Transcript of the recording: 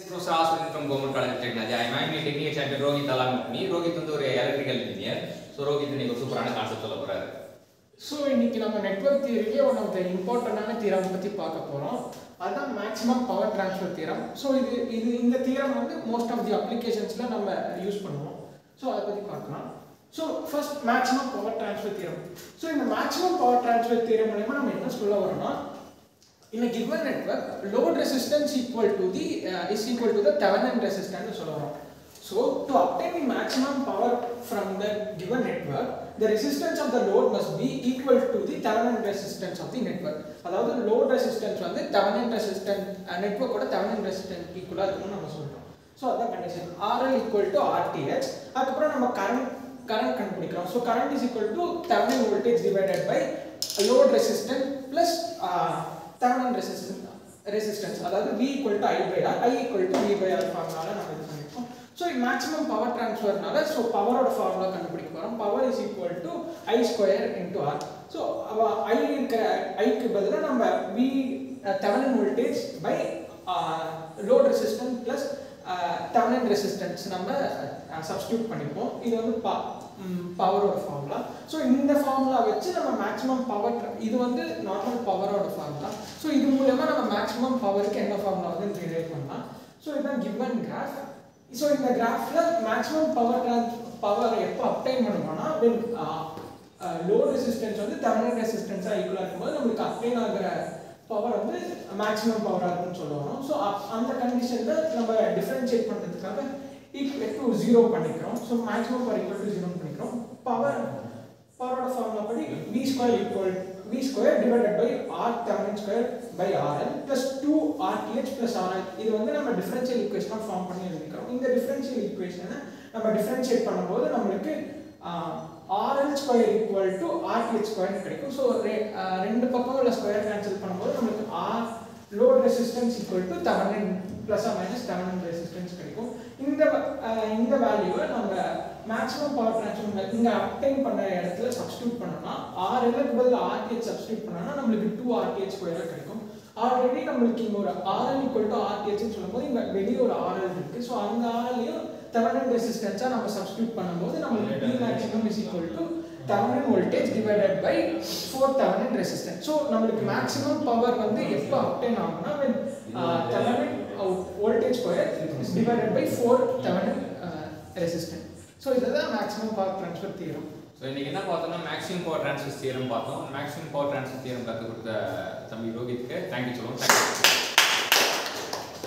Professor Aswin from Government College of Technology. I am actually technical champion Rohit Alamutni. Rohit வந்து ஒரு electrical engineer. So Rohit இன்னைக்கு ஒரு சூப்பரான concept சொல்ல போறாரு. So இன்னைக்கு நம்ம நெட்வொர்க் தியரியிலே one of the இம்பார்ட்டன்டான தியரம் பத்தி பார்க்க போறோம். அதான் maximum power transfer theorem. So இது இந்த தியரம் வந்து most of the applications-ல நம்ம யூஸ் பண்ணுவோம். So அத பத்தி பார்க்கலாம். So first maximum power transfer theorem. So இந்த maximum power transfer theorem மூலமா நம்ம என்ன சொல்ல வரோம்னா in a given network load resistance is equal to the Thevenin resistance சொல்ல வரோம். So to obtain the maximum power from the given network the resistance of the load must be equal to the Thevenin resistance of the network. அதாவது load resistance வந்து Thevenin resistance network ஓட Thevenin resistance ஈக்குவலா இருக்கும்னு நம்ம சொல்றோம். So அதான் condition RL equal to RTh. அதுக்கு அப்புறம் நம்ம current கண்டுபிடிக்கிறோம். So current is equal to Thevenin voltage divided by load resistance plus Thevenin resistance. அதாவது V equal to I by R, I equal to V by R ஃபார்முலால நம்ம இது பண்ணிருக்கோம். So maximum power transferனால so power ஓட formula கண்டுபிடிக்க போறோம். Power is equal to I square into R. So I இருக்கிற I க்கு பதிலா நம்ம V Thevenin voltage by load resistance plus Thevenin resistance நம்ம substitute பண்ணிப்போம். இது வந்து power ஓட ஃபார்முலா. So இந்த ஃபார்முலா வச்சு நம்ம maximum power இது வந்து normal power ஓட ஃபார்முலா. So இது மூலமா நம்ம maximum powerக்கு என்ன ஃபார்முலா வந்து ரிலேட் பண்ணலாம். So இதான் given graph. So இந்த கிராஃப்ல maximum power எப்போ அப்டைன் பண்ணுவோம்னா when load resistance வந்து Thevenin resistance ஈக்குவலா இருக்கும்போது நமக்கு அப்டைன் ஆகுற பவர் வந்து மேக்ஸிமம் பவரா இருக்குன்னு சொல்லுவோம். ஸோ அந்த கண்டிஷன்ல நம்ம டிஃபரன்ஷியேட் பண்றதுக்காக ஈக்குவல் டு 0 பண்ணிக்கிறோம். So maximum power equal to 0 பண்ணிக்கிறோம். பவரோட ஃபார்முலா படி v square divided by r Thevenin square by rl plus 2rth plus rl. இது வந்து நம்ம டிஃபரன்ஷியல் ஈக்குவேஷனா ஃபார்ம் பண்ணி எழுதிக்கிறோம். இந்த டிஃபரன்ஷியல் ஈக்குவேஷனை நம்ம டிஃபரன்ஷியேட் பண்ணும்போது நம்மளுக்கு RL square equal to RTh square கிடைக்கும். So ரெண்டு பக்கம் உள்ள ஸ்கொயர் கேன்சல் பண்ணும்போது நமக்கு R load resistance equal to Thevenin plus or minus Thevenin resistance கிடைக்கும். இந்த வேல்யூவை நம்ம மேக்ஸிமம் பவர் ட்ரான்ஸ்ஃபர் இங்க அப்டைன் பண்ண இடத்துல சப்ஸ்டிட்யூட் பண்ணோம்னா RL க்கு பதிலா RTh சப்ஸ்டிட்யூட் பண்ணோம்னா நமக்கு 2RTh ஸ்கொயரா கிடைக்கும். ஆல்ரெடி நமக்கு இங்க ஒரு RL equal to RTh ன்னு சொல்லும்போது இங்க வெளிய ஒரு RL இருக்கு. சோ அந்த RL-ஐயும் Thevenin resistance நம்ம சப்ஸ்டிட்யூட் பண்ணும்போது நமக்கு P maximum is equal to Thevenin voltage divided by 4 Thevenin resistance. So நமக்கு maximum power வந்து எப்போ அப்டைன் ஆகும்னா when Thevenin voltage square is divided by 4 Thevenin resistance. So இதுதான் maximum power transfer theorem. So இன்னைக்கு என்ன பார்த்தோம்னா மேக்ஸிமம் பவர் ட்ரான்ஸ்ஃபர் தியரம் பார்த்தோம். Maximum power transfer theorem கற்றுக் கொடுத்த தம்பி ரோஹித்க்கு தேங்க்யூ சொல்லுவோம்.